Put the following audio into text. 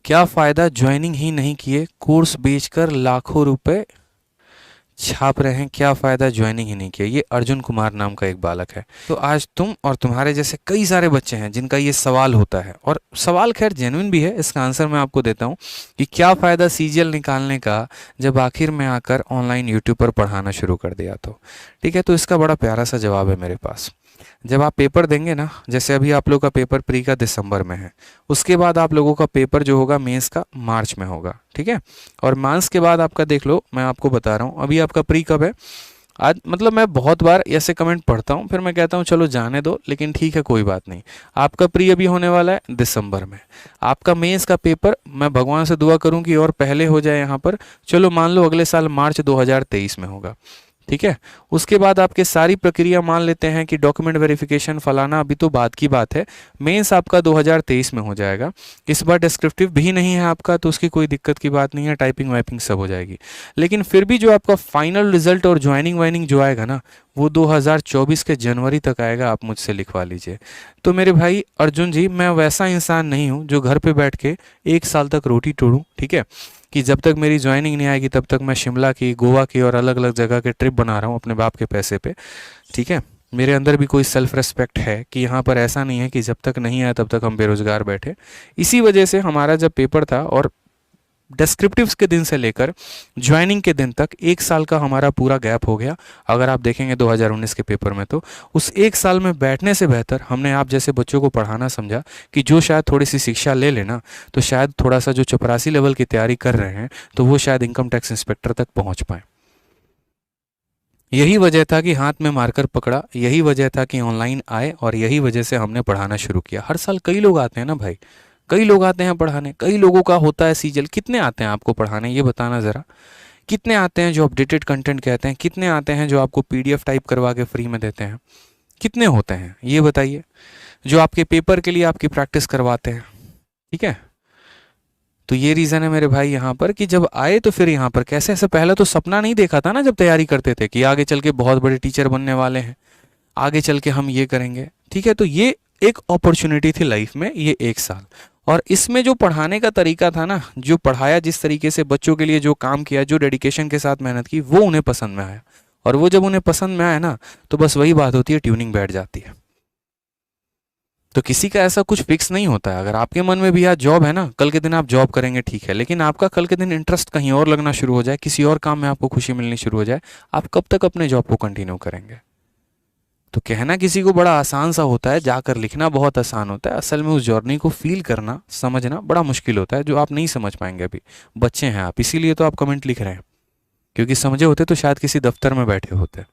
क्या फ़ायदा ज्वाइनिंग ही नहीं किए, कोर्स बेचकर लाखों रुपए छाप रहे हैं, क्या फ़ायदा ज्वाइनिंग ही नहीं किया। ये अर्जुन कुमार नाम का एक बालक है। तो आज तुम और तुम्हारे जैसे कई सारे बच्चे हैं जिनका ये सवाल होता है, और सवाल खैर जेन्युइन भी है। इसका आंसर मैं आपको देता हूँ कि क्या फ़ायदा सीजीएल निकालने का जब आखिर में आकर ऑनलाइन यूट्यूब पर पढ़ाना शुरू कर दिया तो। ठीक है, तो इसका बड़ा प्यारा सा जवाब है मेरे पास। जब आप पेपर देंगे ना, जैसे अभी आप लोग का पेपर प्री का दिसंबर में है, उसके बाद आप लोगों का पेपर जो होगा मेंस का मार्च में होगा। ठीक है, और मार्च के बाद आपका देख लो, मैं आपको बता रहा हूँ अभी आपका प्री कब है। आज मतलब मैं बहुत बार ऐसे कमेंट पढ़ता हूँ, फिर मैं कहता हूँ चलो जाने दो, लेकिन ठीक है कोई बात नहीं। आपका प्री अभी होने वाला है दिसंबर में। आपका मेंस का पेपर मैं भगवान से दुआ करूँ कि और पहले हो जाए यहाँ पर, चलो मान लो अगले साल मार्च 2023 में होगा। ठीक है, उसके बाद आपके सारी प्रक्रिया मान लेते हैं कि डॉक्यूमेंट वेरिफिकेशन फलाना अभी तो बाद की बात है, मेंस आपका 2023 में हो जाएगा। इस बार डिस्क्रिप्टिव भी नहीं है आपका, तो उसकी कोई दिक्कत की बात नहीं है, टाइपिंग वाइपिंग सब हो जाएगी। लेकिन फिर भी जो आपका फाइनल रिजल्ट और ज्वाइनिंग वाइनिंग जो आएगा ना, वो 2024 के जनवरी तक आएगा, आप मुझसे लिखवा लीजिए। तो मेरे भाई अर्जुन जी, मैं वैसा इंसान नहीं हूँ जो घर पे बैठ के 1 साल तक रोटी तोड़ूँ। ठीक है, कि जब तक मेरी ज्वाइनिंग नहीं आएगी तब तक मैं शिमला की, गोवा की और अलग अलग जगह के ट्रिप बना रहा हूँ अपने बाप के पैसे पे। ठीक है, मेरे अंदर भी कोई सेल्फ रेस्पेक्ट है कि यहाँ पर ऐसा नहीं है कि जब तक नहीं आया तब तक हम बेरोजगार बैठे। इसी वजह से हमारा जब पेपर था और डिस्क्रिप्टिव्स के दिन से लेकर ज्वाइनिंग के दिन तक 1 साल का हमारा पूरा गैप हो गया। अगर आप देखेंगे 2019 के पेपर में, तो उस 1 साल में बैठने से बेहतर हमने आप जैसे बच्चों को पढ़ाना समझा कि जो शायद थोड़ी सी शिक्षा ले लेना, तो शायद थोड़ा सा जो चपरासी लेवल की तैयारी कर रहे हैं तो वो शायद इनकम टैक्स इंस्पेक्टर तक पहुंच पाए। यही वजह था कि हाथ में मार्कर पकड़ा, यही वजह था कि ऑनलाइन आए, और यही वजह से हमने पढ़ाना शुरू किया। हर साल कई लोग आते हैं ना भाई, कई लोग आते हैं पढ़ाने, कई लोगों का होता है सीजल। कितने आते हैं आपको पढ़ाने, ये बताना ज़रा। कितने आते हैं जो अपडेटेड कंटेंट कहते हैं, कितने आते हैं जो आपको पीडीएफ टाइप करवा के फ्री में देते हैं, कितने होते हैं ये बताइए, जो आपके पेपर के लिए आपकी प्रैक्टिस करवाते हैं। ठीक है, तो ये रीज़न है मेरे भाई यहाँ पर कि जब आए तो फिर यहाँ पर कैसे, ऐसे पहले तो सपना नहीं देखा था ना जब तैयारी करते थे कि आगे चल के बहुत बड़े टीचर बनने वाले हैं, आगे चल के हम ये करेंगे। ठीक है, तो ये एक अपॉर्चुनिटी थी लाइफ में, ये 1 साल। और इसमें जो पढ़ाने का तरीका था ना, जो पढ़ाया, जिस तरीके से बच्चों के लिए जो काम किया, जो डेडिकेशन के साथ मेहनत की, वो उन्हें पसंद में आया। और वो जब उन्हें पसंद में आया ना, तो बस वही बात होती है, ट्यूनिंग बैठ जाती है। तो किसी का ऐसा कुछ फिक्स नहीं होता है। अगर आपके मन में भी आज जॉब है ना, कल के दिन आप जॉब करेंगे, ठीक है, लेकिन आपका कल के दिन इंटरेस्ट कहीं और लगना शुरू हो जाए, किसी और काम में आपको खुशी मिलनी शुरू हो जाए, आप कब तक अपने जॉब को कंटिन्यू करेंगे। तो कहना किसी को बड़ा आसान सा होता है, जाकर लिखना बहुत आसान होता है, असल में उस जर्नी को फील करना, समझना बड़ा मुश्किल होता है, जो आप नहीं समझ पाएंगे। अभी बच्चे हैं आप, इसीलिए तो आप कमेंट लिख रहे हैं, क्योंकि समझे होते तो शायद किसी दफ्तर में बैठे होते।